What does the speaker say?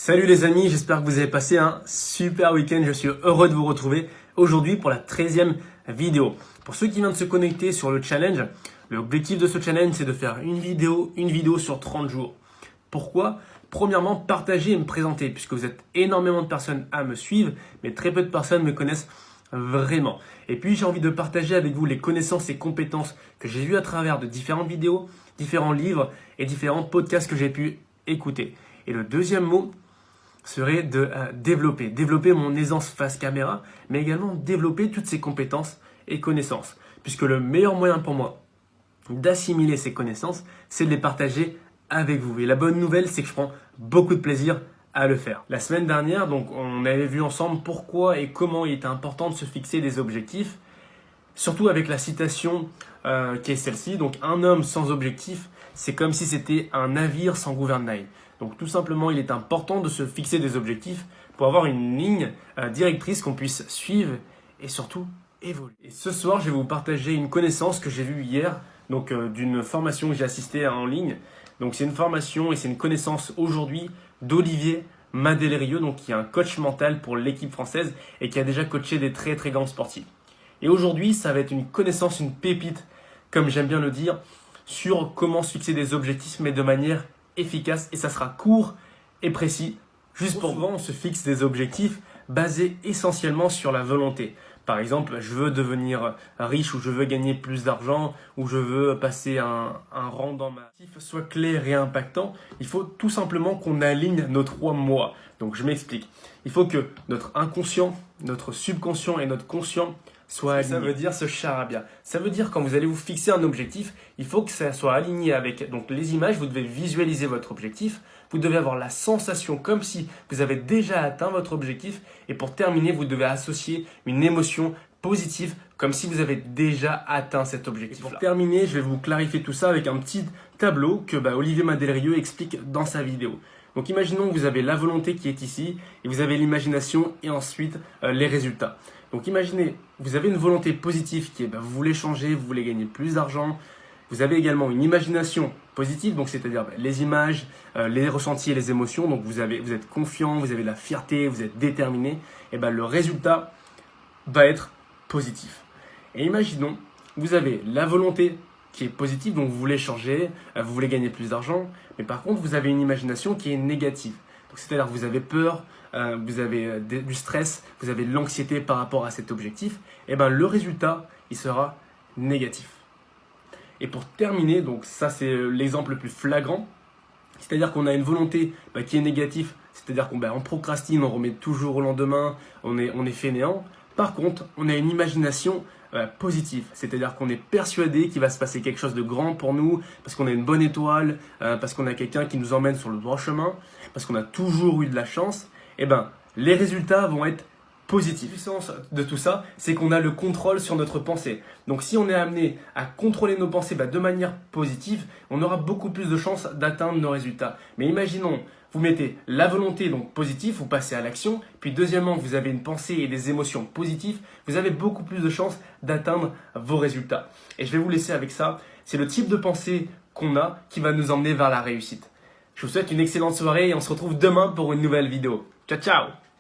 Salut les amis, j'espère que vous avez passé un super week-end. Je suis heureux de vous retrouver aujourd'hui pour la 13e vidéo. Pour ceux qui viennent de se connecter sur le challenge, l'objectif de ce challenge c'est de faire une vidéo sur 30 jours. Pourquoi ? Premièrement, partager et me présenter puisque vous êtes énormément de personnes à me suivre, mais très peu de personnes me connaissent vraiment. Et puis j'ai envie de partager avec vous les connaissances et compétences que j'ai vues à travers de différentes vidéos, différents livres et différents podcasts que j'ai pu écouter. Et le deuxième mot serait de développer mon aisance face caméra, mais également développer toutes ces compétences et connaissances. Puisque le meilleur moyen pour moi d'assimiler ces connaissances, c'est de les partager avec vous. Et la bonne nouvelle, c'est que je prends beaucoup de plaisir à le faire. La semaine dernière, donc, on avait vu ensemble pourquoi et comment il était important de se fixer des objectifs, surtout avec la citation qui est celle-ci. Donc, un homme sans objectif, c'est comme si c'était un navire sans gouvernail. Donc, tout simplement, il est important de se fixer des objectifs pour avoir une ligne directrice qu'on puisse suivre et surtout évoluer. Et ce soir, je vais vous partager une connaissance que j'ai vue hier, donc d'une formation que j'ai assistée en ligne. Donc, c'est une formation et c'est une connaissance aujourd'hui d'Olivier Madelerio, donc qui est un coach mental pour l'équipe française et qui a déjà coaché des très très grands sportifs. Et aujourd'hui, ça va être une connaissance, une pépite, comme j'aime bien le dire, sur comment se fixer des objectifs, mais de manière efficace. Et ça sera court et précis. Juste pour souvent, on se fixe des objectifs basés essentiellement sur la volonté. Par exemple, je veux devenir riche ou je veux gagner plus d'argent ou je veux passer un rang dans ma vie soit clair et impactant. Il faut tout simplement qu'on aligne nos 3 mois. Donc je m'explique. Il faut que notre inconscient, notre subconscient et notre conscient soient alignés. Ça veut dire ce charabia. Ça veut dire quand vous allez vous fixer un objectif, il faut que ça soit aligné avec donc les images. Vous devez visualiser votre objectif. Vous devez avoir la sensation comme si vous avez déjà atteint votre objectif. Et pour terminer, vous devez associer une émotion positive comme si vous avez déjà atteint cet objectif. Pour terminer, je vais vous clarifier tout ça avec un petit tableau que Olivier Madelerio explique dans sa vidéo. Donc imaginons que vous avez la volonté qui est ici et vous avez l'imagination et ensuite les résultats. Donc imaginez, vous avez une volonté positive qui est vous voulez changer, vous voulez gagner plus d'argent. Vous avez également une imagination positive, donc c'est-à-dire les images, les ressentis et les émotions. Donc vous êtes confiant, vous avez la fierté, vous êtes déterminé. Et le résultat va être positif. Et imaginons, vous avez la volonté qui est positive, donc vous voulez changer, vous voulez gagner plus d'argent. Mais par contre, vous avez une imagination qui est négative. Donc c'est-à-dire que vous avez peur, vous avez du stress, vous avez de l'anxiété par rapport à cet objectif. Et le résultat, il sera négatif. Et pour terminer, donc ça c'est l'exemple le plus flagrant, c'est-à-dire qu'on a une volonté qui est négative, c'est-à-dire qu'on procrastine, on remet toujours au lendemain, on est fainéant. Par contre, on a une imagination positive, c'est-à-dire qu'on est persuadé qu'il va se passer quelque chose de grand pour nous, parce qu'on a une bonne étoile, parce qu'on a quelqu'un qui nous emmène sur le droit chemin, parce qu'on a toujours eu de la chance. Les résultats vont être positif. La puissance de tout ça, c'est qu'on a le contrôle sur notre pensée. Donc si on est amené à contrôler nos pensées de manière positive, on aura beaucoup plus de chances d'atteindre nos résultats. Mais imaginons, vous mettez la volonté donc positive, vous passez à l'action, puis deuxièmement, vous avez une pensée et des émotions positives, vous avez beaucoup plus de chances d'atteindre vos résultats. Et je vais vous laisser avec ça. C'est le type de pensée qu'on a qui va nous emmener vers la réussite. Je vous souhaite une excellente soirée et on se retrouve demain pour une nouvelle vidéo. Ciao, ciao!